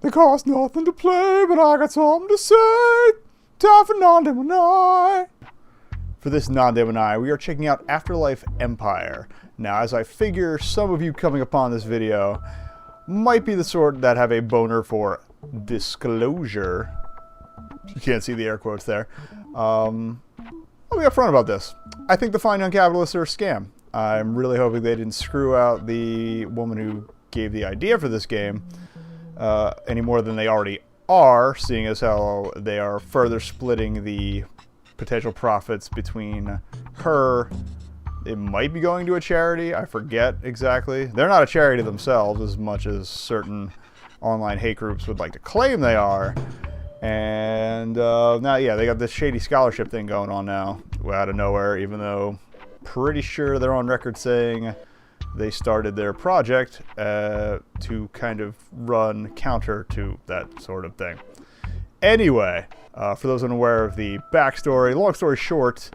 They cost nothing to play, but I got something to say. Time for nanDEMOnai. For this nanDEMOnai, we are checking out Afterlife Empire. Now, as I figure some of you coming upon this video might be the sort that have a boner for disclosure. You can't see the air quotes there. I'll be upfront about this. I think the fine young capitalists are a scam. I'm really hoping they didn't screw out the woman who gave the idea for this game any more than they already are, seeing as how they are further splitting the potential profits between her. It might be going to a charity. I forget exactly. They're not a charity themselves as much as certain online hate groups would like to claim they are. And now, yeah, they got this shady scholarship thing going on now out of nowhere, even though pretty sure they're on record saying they started their project to kind of run counter to that sort of thing. Anyway, for those unaware of the backstory, long story short,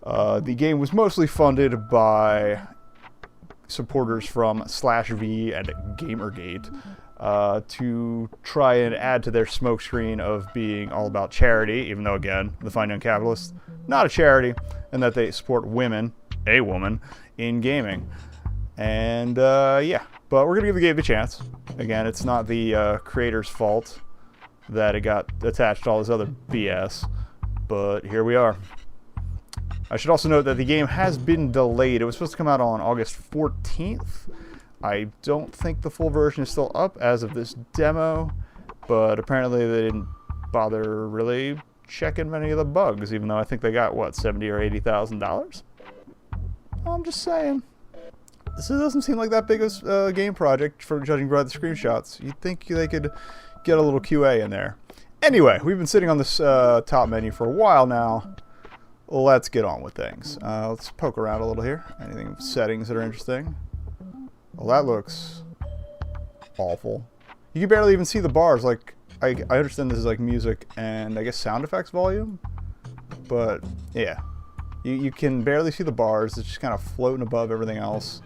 the game was mostly funded by supporters from /V and Gamergate to try and add to their smokescreen of being all about charity, even though, again, the fine young capitalists, not a charity, and that they support women, a woman, in gaming. And, yeah, but we're going to give the game a chance. Again, it's not the creator's fault that it got attached to all this other BS, but here we are. I should also note that the game has been delayed. It was supposed to come out on August 14th. I don't think the full version is still up as of this demo, but apparently they didn't bother really checking many of the bugs, even though I think they got, what, $70,000 or $80,000? I'm just saying. This doesn't seem like that big a game project, for judging by the screenshots. You'd think they could get a little QA in there. Anyway, we've been sitting on this top menu for a while now. Let's get on with things. Let's poke around a little here. Anything settings that are interesting? Well, that looks awful. You can barely even see the bars. Like, I understand this is like music and I guess sound effects volume, but yeah, you can barely see the bars. It's just kind of floating above everything else.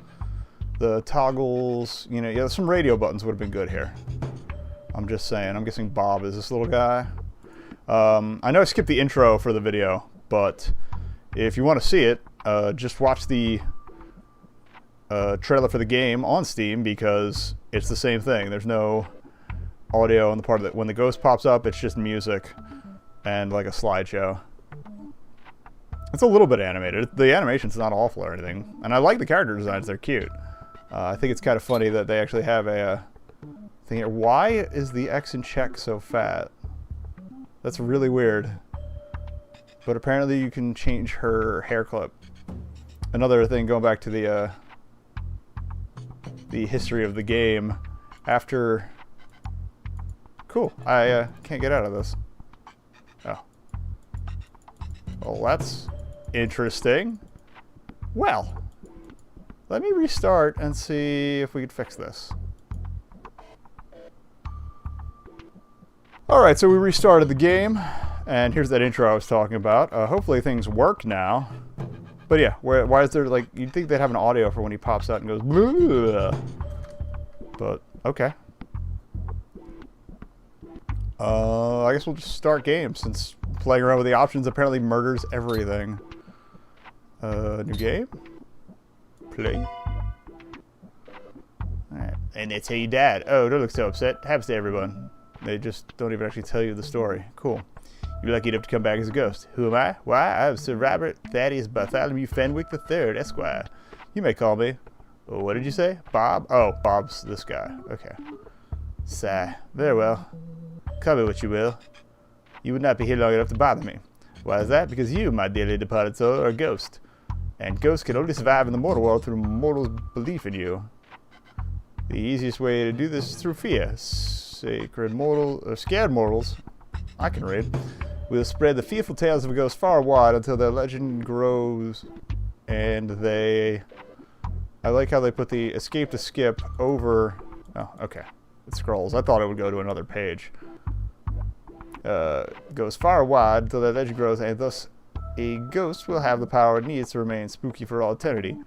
The toggles, you know, yeah, some radio buttons would have been good here. I'm just saying. I'm guessing Bob is this little guy. I know I skipped the intro for the video, but if you want to see it, just watch the trailer for the game on Steam, because it's the same thing. There's no audio on the part of it. When the ghost pops up, it's just music and like a slideshow. It's a little bit animated. The animation's not awful or anything, and I like the character designs. They're cute. I think it's kind of funny that they actually have a thing here. Why is the X in check so fat? That's really weird. But apparently you can change her hair clip. Another thing, going back to the history of the game. After... Cool. I can't get out of this. Oh. Well, that's interesting. Well, let me restart and see if we can fix this. Alright, so we restarted the game. And here's that intro I was talking about. Hopefully things work now. But yeah, why is there, like, you'd think they'd have an audio for when he pops out and goes, bleh. But, okay. I guess we'll just start game, since playing around with the options apparently murders everything. New game? Play. Alright, and that's how you died. Oh, don't look so upset. Happens to everyone. They just don't even actually tell you the story. Cool. You're lucky enough to come back as a ghost. Who am I? Why, I'm Sir Robert Thaddeus Bartholomew Fenwick III, Esquire. You may call me... Oh, what did you say? Bob? Oh, Bob's this guy. Okay. Sigh. Very well. Call me what you will. You would not be here long enough to bother me. Why is that? Because you, my dearly departed soul, are a ghost. And ghosts can only survive in the mortal world through mortals' belief in you. The easiest way to do this is through fear. Sacred mortal... or scared mortals... I can read. We'll spread the fearful tales of a ghost far and wide until their legend grows and they... I like how they put the escape to skip over... Oh, okay. It scrolls. I thought it would go to another page. Goes far and wide until their legend grows, and thus a ghost will have the power it needs to remain spooky for all eternity.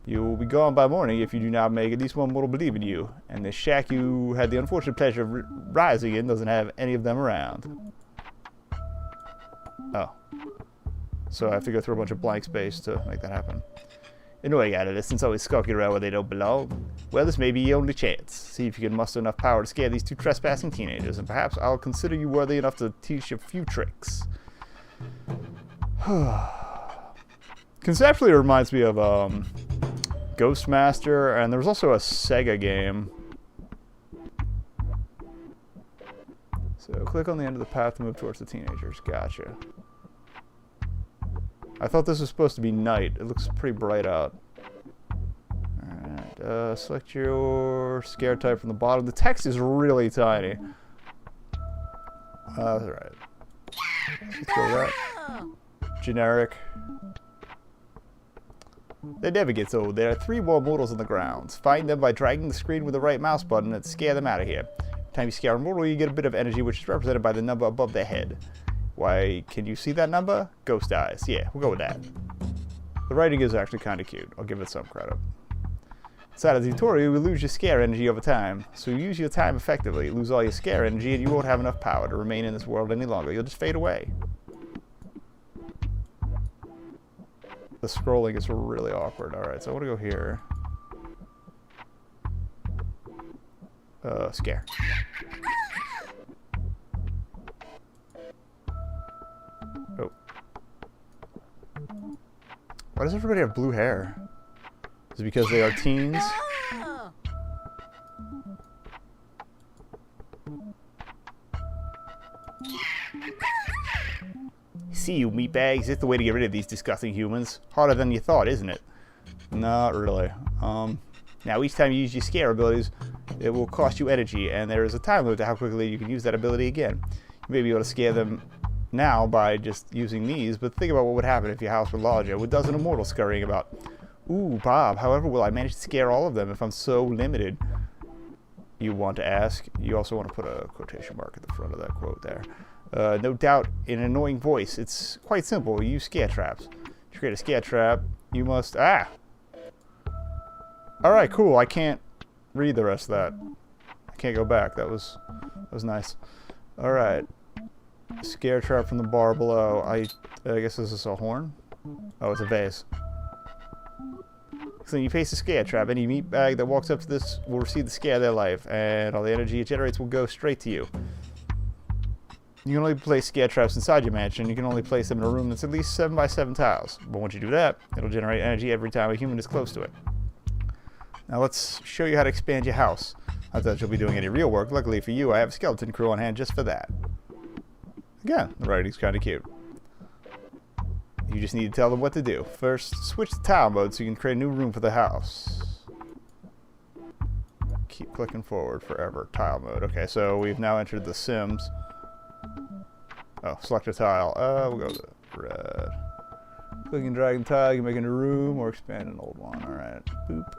You will be gone by morning if you do not make at least one mortal believe in you. And the shack you had the unfortunate pleasure of rising in doesn't have any of them around. Oh. So I have to go through a bunch of blank space to make that happen. Annoying adolescents always skulking around where they don't belong. Well, this may be your only chance. See if you can muster enough power to scare these two trespassing teenagers, and perhaps I'll consider you worthy enough to teach you a few tricks. Conceptually, it reminds me of Ghostmaster, and there was also a Sega game. So click on the end of the path to move towards the teenagers. Gotcha. I thought this was supposed to be night. It looks pretty bright out. Alright, select your scare type from the bottom. The text is really tiny. Alright. Let's go with that. Generic. That never gets old. There are 3 more mortals on the grounds. Find them by dragging the screen with the right mouse button and scare them out of here. Every time you scare a mortal, you get a bit of energy, which is represented by the number above their head. Why, can you see that number? Ghost eyes. Yeah, we'll go with that. The writing is actually kind of cute. I'll give it some credit. Inside of the tutorial, you will lose your scare energy over time. So use your time effectively. Lose all your scare energy and you won't have enough power to remain in this world any longer. You'll just fade away. The scrolling is really awkward. Alright, so I want to go here. Scare. Oh. Why does everybody have blue hair? Is it because they are teens? See you, meatbags. It's the way to get rid of these disgusting humans. Harder than you thought, isn't it? Not really. Now, each time you use your scare abilities, it will cost you energy, and there is a time limit to how quickly you can use that ability again. You may be able to scare them now by just using these, but think about what would happen if your house were larger, with dozens of mortals scurrying about. Ooh, Bob, however will I manage to scare all of them if I'm so limited? You want to ask. You also want to put a quotation mark at the front of that quote there. No doubt, in an annoying voice. It's quite simple. Use scare traps. To create a scare trap, you must... Ah! Alright, cool. I can't read the rest of that. I can't go back. That was nice. Alright. Scare trap from the bar below. I guess this is a horn? Oh, it's a vase. So you place a scare trap. Any meatbag that walks up to this will receive the scare of their life, and all the energy it generates will go straight to you. You can only place scare traps inside your mansion. You can only place them in a room that's at least 7 by 7 tiles. But once you do that, it'll generate energy every time a human is close to it. Now let's show you how to expand your house. Not that you'll be doing any real work. Luckily for you, I have a skeleton crew on hand just for that. Again, the writing's kind of cute. You just need to tell them what to do. First, switch to tile mode so you can create a new room for the house. Keep clicking forward forever. Tile mode. Okay, so we've now entered the Sims. Oh, select a tile. We'll go with red. Click and drag the tile. You can make a new room or expand an old one. Alright. Boop.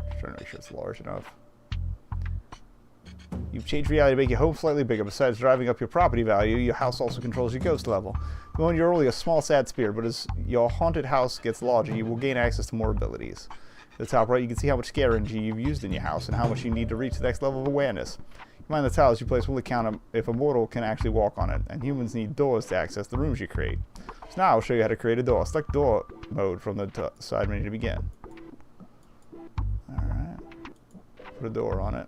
Just trying to make sure it's large enough. You've changed reality to make your home slightly bigger. Besides driving up your property value, your house also controls your ghost level. The moment you're only a small sad spirit, but as your haunted house gets larger, you will gain access to more abilities. At the top right, you can see how much scare energy you've used in your house and how much you need to reach the next level of awareness. Mind the tiles you place will count if a mortal can actually walk on it, and humans need doors to access the rooms you create. So now I'll show you how to create a door. Select door mode from the side menu to begin. Alright. Put a door on it.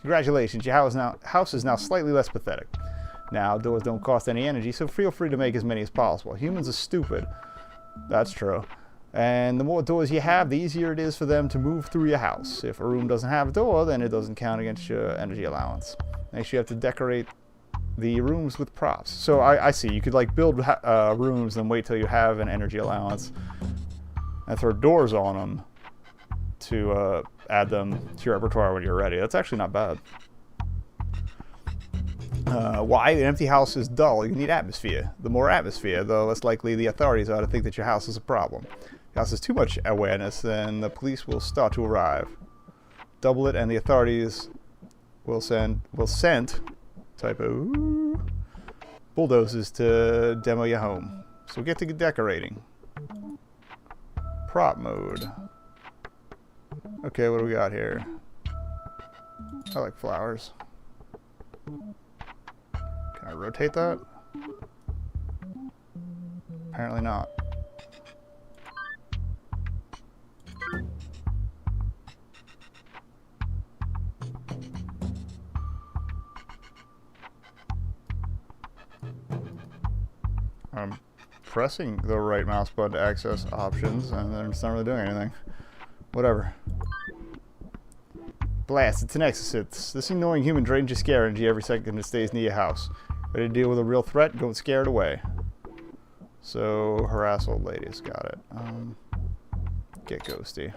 Congratulations, your house is now slightly less pathetic. Now, doors don't cost any energy, so feel free to make as many as possible. Humans are stupid. That's true. And the more doors you have, the easier it is for them to move through your house. If a room doesn't have a door, then it doesn't count against your energy allowance. Next, you have to decorate the rooms with props. So I see. You could like build rooms and wait till you have an energy allowance and throw doors on them to add them to your repertoire when you're ready. That's actually not bad. Why? An empty house is dull. You need atmosphere. The more atmosphere, the less likely the authorities are to think that your house is a problem. If your house has too much awareness, then the police will start to arrive. Double it and the authorities We'll send typo bulldozers to demo your home. So get to decorating. Prop mode. Okay, what do we got here? I like flowers. Can I rotate that? Apparently not. I'm pressing the right mouse button to access options, and then it's not really doing anything. Whatever. Blast, it's an exorcist. This annoying human drains your scare energy every second it stays near your house. Ready to deal with a real threat? Go and scare it away. So, harass old ladies. Got it. Get ghosty.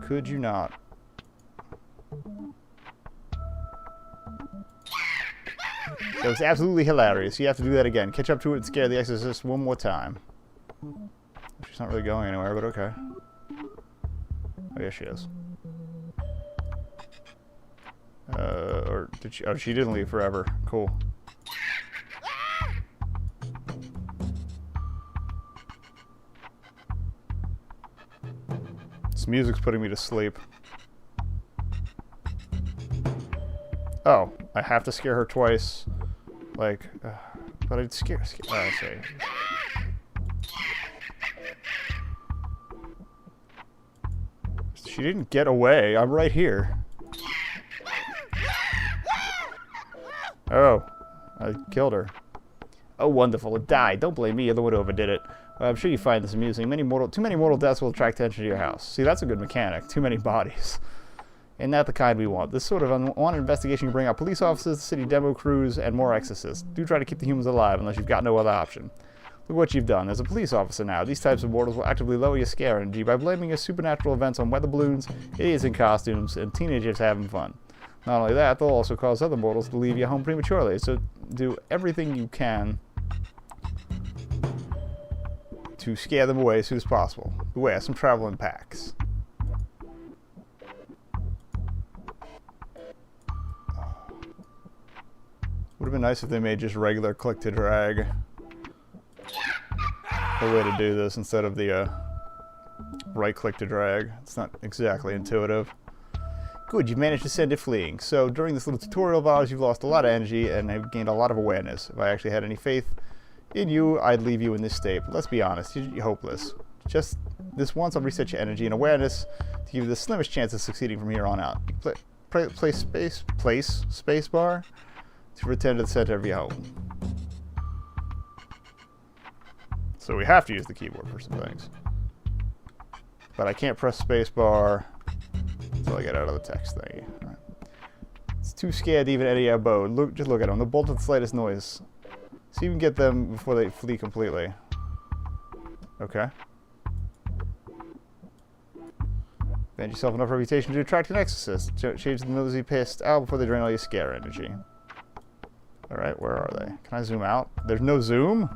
Could you not? That was absolutely hilarious. You have to do that again. Catch up to it and scare the exorcist one more time. She's not really going anywhere, but okay. Oh, yeah, she is. Or did she? Oh, she didn't leave forever. Cool. This music's putting me to sleep. Oh, I have to scare her twice. Like, but I'd scare. Oh, I see. She didn't get away. I'm right here. Oh, I killed her. Oh, wonderful. It died. Don't blame me. You're the one who overdid it. I'm sure you find this amusing. Too many mortal deaths will attract attention to your house. See, that's a good mechanic. Too many bodies. And not the kind we want. This sort of unwanted investigation can bring out police officers, city demo crews, and more exorcists. Do try to keep the humans alive unless you've got no other option. Look what you've done. As a police officer now, these types of mortals will actively lower your scare energy by blaming your supernatural events on weather balloons, idiots in costumes, and teenagers having fun. Not only that, they'll also cause other mortals to leave your home prematurely. So do everything you can to scare them away as soon as possible. Beware, some traveling packs. Would have been nice if they made just regular click to drag the way to do this instead of the right click to drag. It's not exactly intuitive. Good, you've managed to send it fleeing. So during this little tutorial of ours, you've lost a lot of energy and have gained a lot of awareness. If I actually had any faith in you, I'd leave you in this state. But let's be honest, you're hopeless. Just this once, I'll reset your energy and awareness to give you the slimmest chance of succeeding from here on out. Place space bar to return to the center of your home. So we have to use the keyboard for some things. But I can't press space bar until I get out of the text thing. Right. It's too scared to even enter your abode. Just look at them. They'll bolt at the slightest noise. See if you can get them before they flee completely. Okay. Bend yourself enough reputation to attract an exorcist. Change the nosy pissed out before they drain all your scare energy. Alright, where are they? Can I zoom out? There's no zoom?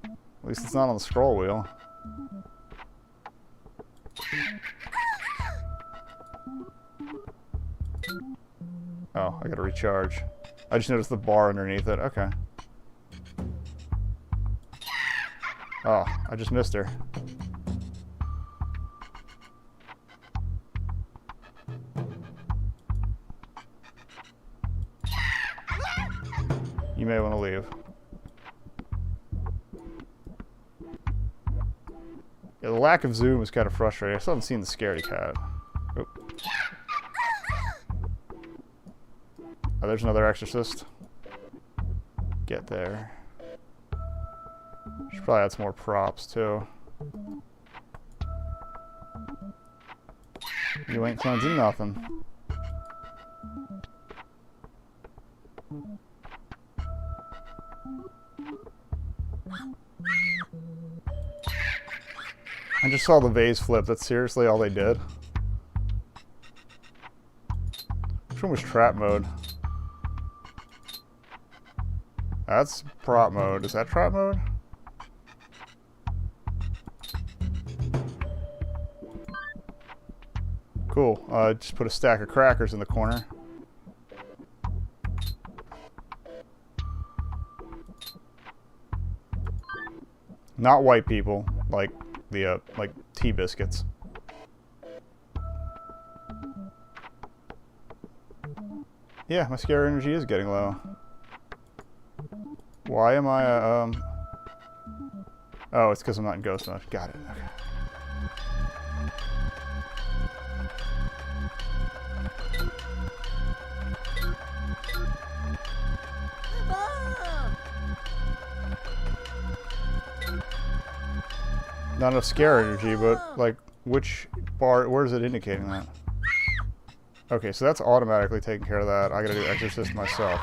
At least it's not on the scroll wheel. Oh, I gotta recharge. I just noticed the bar underneath it. Okay. Oh, I just missed her. You may want to leave. Yeah, the lack of zoom is kind of frustrating. I still haven't seen the scaredy cat. Oop. Oh, there's another exorcist. Get there. Should probably add some more props, too. You ain't cleansing nothing. I just saw the vase flip. That's seriously all they did. Which one was trap mode? That's prop mode. Is that trap mode? cool. Just put a stack of crackers in the corner. Not white people, like the like tea biscuits. Yeah, my scare energy is getting low. Why am I oh, it's because I'm not in ghost mode. Got it. Okay. Not enough scare energy, but like which bar, where is it indicating that? Okay, so that's automatically taking care of that. I gotta do exorcist myself.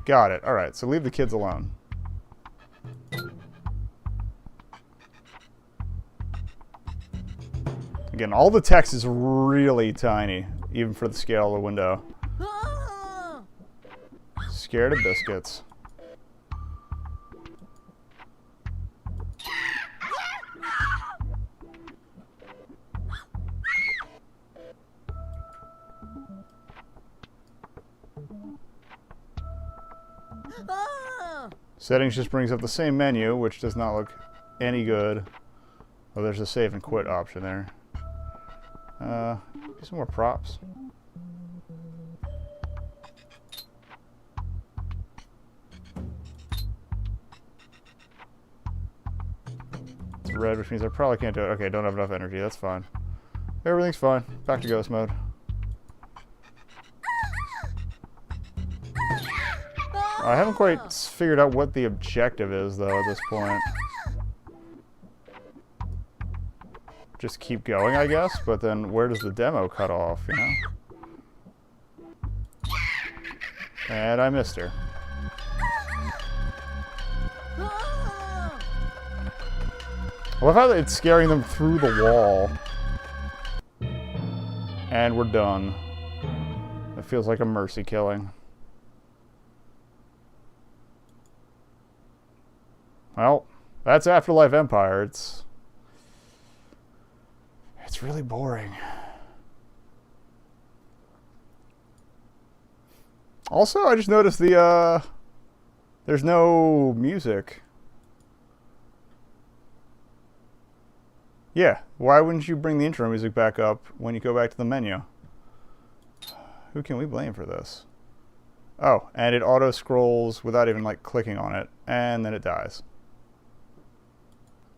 Got it. Alright, so leave the kids alone. Again, all the text is really tiny, even for the scale of the window. Scared of biscuits. Settings just brings up the same menu, which does not look any good. Oh, there's a save and quit option there. Some more props. It's red, which means I probably can't do it. Okay, don't have enough energy. That's fine. Everything's fine. Back to ghost mode. I haven't quite figured out what the objective is, though, at this point. Just keep going, I guess, but then where does the demo cut off, you know? And I missed her. I love how it's scaring them through the wall. And we're done. It feels like a mercy killing. Well, that's Afterlife Empire. It's really boring. Also, I just noticed the there's no music. Yeah, why wouldn't you bring the intro music back up when you go back to the menu? Who can we blame for this? Oh, and it auto scrolls without even like clicking on it, and then it dies.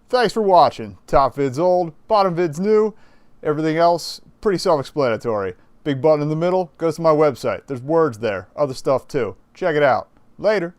Thanks for watching. Top vid's old, bottom vid's new. Everything else, pretty self-explanatory. Big button in the middle goes to my website. There's words there, other stuff too. Check it out. Later.